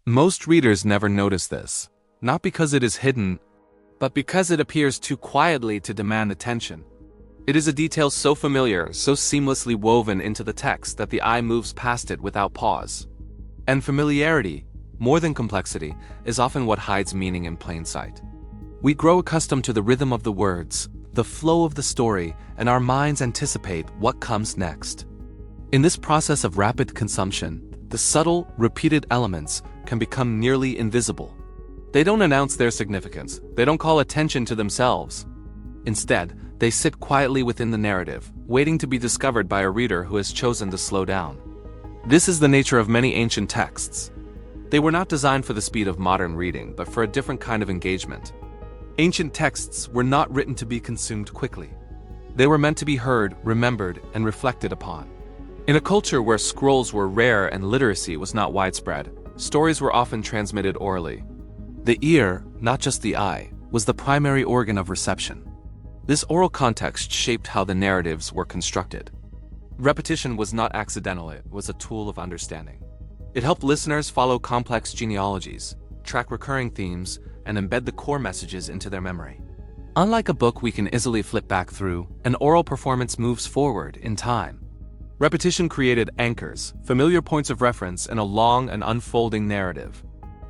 Most readers never notice this, not because it is hidden, but because it appears too quietly to demand attention. It is a detail so familiar, so seamlessly woven into the text that the eye moves past it without pause. And familiarity, more than complexity, is often what hides meaning in plain sight. We grow accustomed to the rhythm of the words, the flow of the story, and our minds anticipate what comes next. In this process of rapid consumption, the subtle, repeated elements can become nearly invisible. They don't announce their significance, they don't call attention to themselves. Instead, they sit quietly within the narrative, waiting to be discovered by a reader who has chosen to slow down. This is the nature of many ancient texts. They were not designed for the speed of modern reading, but for a different kind of engagement. Ancient texts were not written to be consumed quickly. They were meant to be heard, remembered, and reflected upon. In a culture where scrolls were rare and literacy was not widespread, stories were often transmitted orally. The ear, not just the eye, was the primary organ of reception. This oral context shaped how the narratives were constructed. Repetition was not accidental, it was a tool of understanding. It helped listeners follow complex genealogies, track recurring themes, and embed the core messages into their memory. Unlike a book we can easily flip back through, an oral performance moves forward in time. Repetition created anchors, familiar points of reference in a long and unfolding narrative.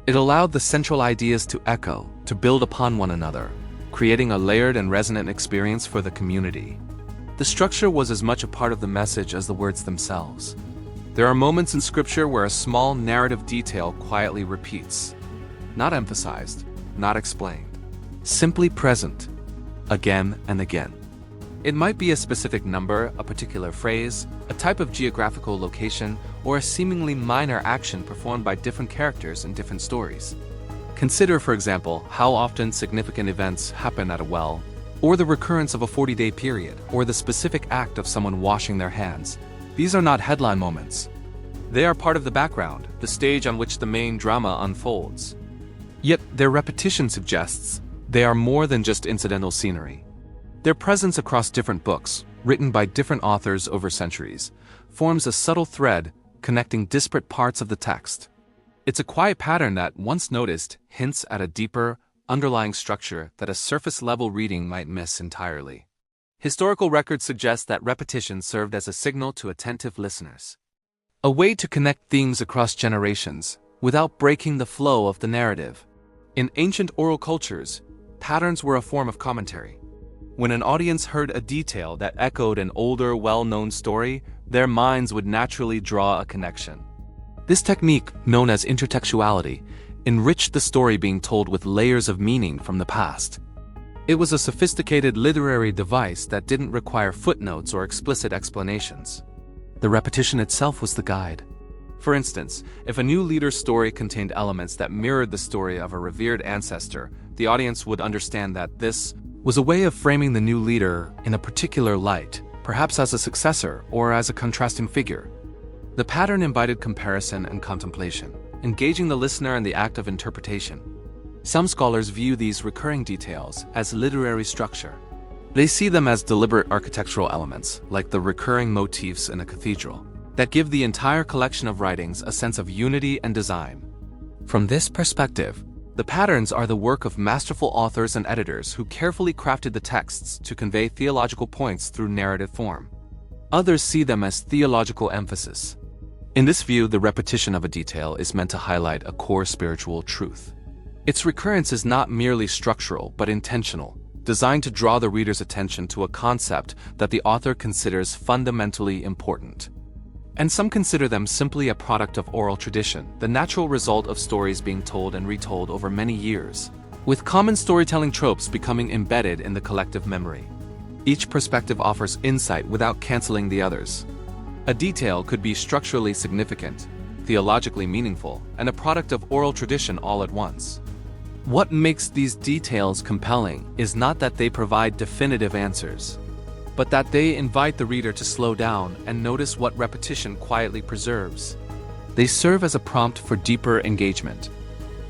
It allowed the central ideas to echo, to build upon one another, creating a layered and resonant experience for the community. The structure was as much a part of the message as the words themselves. There are moments in scripture where a small narrative detail quietly repeats, not emphasized, not explained, simply present, again and again. It might be a specific number, a particular phrase, a type of geographical location, or a seemingly minor action performed by different characters in different stories. Consider, for example, how often significant events happen at a well, or the recurrence of a 40-day period, or the specific act of someone washing their hands. These are not headline moments. They are part of the background, the stage on which the main drama unfolds. Yet their repetition suggests they are more than just incidental scenery. Their presence across different books, written by different authors over centuries, forms a subtle thread connecting disparate parts of the text. It's a quiet pattern that, once noticed, hints at a deeper, underlying structure that a surface-level reading might miss entirely. Historical records suggest that repetition served as a signal to attentive listeners. A way to connect themes across generations, without breaking the flow of the narrative. In ancient oral cultures, patterns were a form of commentary. When an audience heard a detail that echoed an older, well-known story, their minds would naturally draw a connection. This technique, known as intertextuality, enriched the story being told with layers of meaning from the past. It was a sophisticated literary device that didn't require footnotes or explicit explanations. The repetition itself was the guide. For instance, if a new leader's story contained elements that mirrored the story of a revered ancestor, the audience would understand that this was a way of framing the new leader in a particular light, perhaps as a successor or as a contrasting figure. The pattern invited comparison and contemplation, engaging the listener in the act of interpretation. Some scholars view these recurring details as literary structure. They see them as deliberate architectural elements, like the recurring motifs in a cathedral, that give the entire collection of writings a sense of unity and design. From this perspective, the patterns are the work of masterful authors and editors who carefully crafted the texts to convey theological points through narrative form. Others see them as theological emphasis. In this view, the repetition of a detail is meant to highlight a core spiritual truth. Its recurrence is not merely structural, but intentional, designed to draw the reader's attention to a concept that the author considers fundamentally important. And some consider them simply a product of oral tradition, the natural result of stories being told and retold over many years, with common storytelling tropes becoming embedded in the collective memory. Each perspective offers insight without canceling the others. A detail could be structurally significant, theologically meaningful, and a product of oral tradition all at once. What makes these details compelling is not that they provide definitive answers, but that they invite the reader to slow down and notice what repetition quietly preserves. They serve as a prompt for deeper engagement.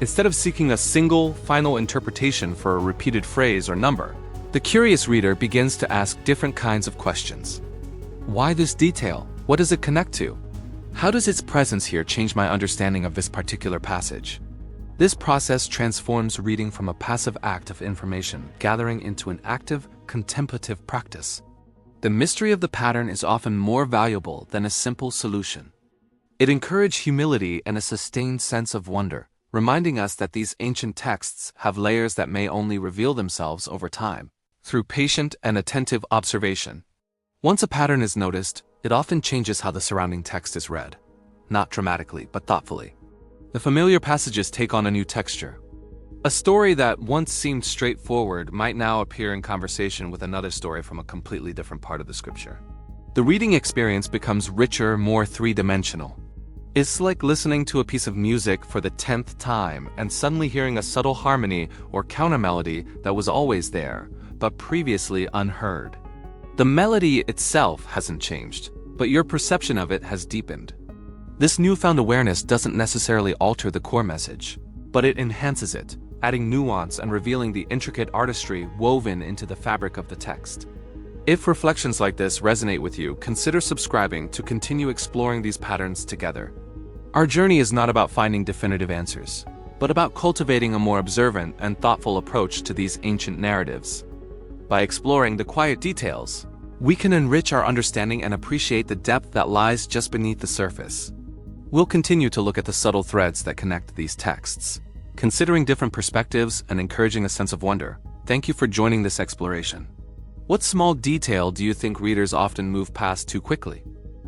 Instead of seeking a single, final interpretation for a repeated phrase or number, the curious reader begins to ask different kinds of questions. Why this detail? What does it connect to? How does its presence here change my understanding of this particular passage? This process transforms reading from a passive act of information gathering into an active, contemplative practice. The mystery of the pattern is often more valuable than a simple solution. It encourages humility and a sustained sense of wonder, reminding us that these ancient texts have layers that may only reveal themselves over time, through patient and attentive observation. Once a pattern is noticed, it often changes how the surrounding text is read, not dramatically but thoughtfully. The familiar passages take on a new texture. A story that once seemed straightforward might now appear in conversation with another story from a completely different part of the scripture. The reading experience becomes richer, more three-dimensional. It's like listening to a piece of music for the 10th time and suddenly hearing a subtle harmony or counter-melody that was always there, but previously unheard. The melody itself hasn't changed, but your perception of it has deepened. This newfound awareness doesn't necessarily alter the core message, but it enhances it, adding nuance and revealing the intricate artistry woven into the fabric of the text. If reflections like this resonate with you, consider subscribing to continue exploring these patterns together. Our journey is not about finding definitive answers, but about cultivating a more observant and thoughtful approach to these ancient narratives. By exploring the quiet details, we can enrich our understanding and appreciate the depth that lies just beneath the surface. We'll continue to look at the subtle threads that connect these texts, considering different perspectives and encouraging a sense of wonder. Thank you for joining this exploration. What small detail do you think readers often move past too quickly?